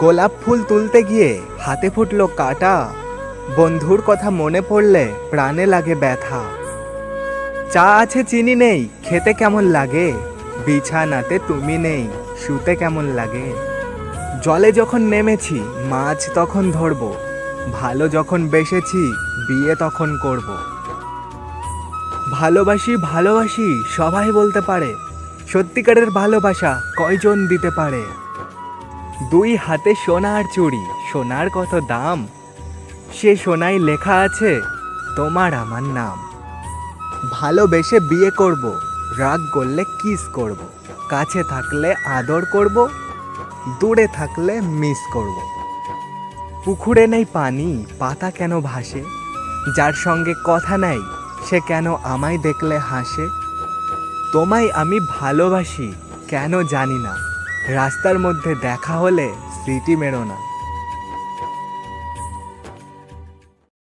গোলাপ ফুল তুলতে গিয়ে হাতে ফুটলো কাটা, বন্ধুর কথা মনে পড়লে প্রাণে লাগে ব্যথা। চা আছে চিনি নেই, খেতে কেমন লাগে, বিছানাতে তুমি নেই, শুতে কেমন লাগে। জলে যখন নেমেছি মাছ তখন ধরবো, ভালো যখন বেসেছি বিয়ে তখন করব। ভালোবাসি ভালোবাসি সবাই বলতে পারে, সত্যিকারের ভালোবাসা কয়জন দিতে পারে। দুই হাতে সোনার চুড়ি, সোনার কত দাম, সে সোনায় লেখা আছে তোমার আমার নাম। ভালোবেসে বিয়ে করব, রাগ করলে কিস করব, কাছে থাকলে আদর করব, দূরে থাকলে মিস করব। পুকুরে নেই পানি, পাতা কেন ভাসে, যার সঙ্গে কথা নাই সে কেন আমায় দেখলে হাসে। তোমায় আমি ভালোবাসি কেন জানি না, রাস্তার মধ্যে দেখা হলে স্মৃতি মেরো না।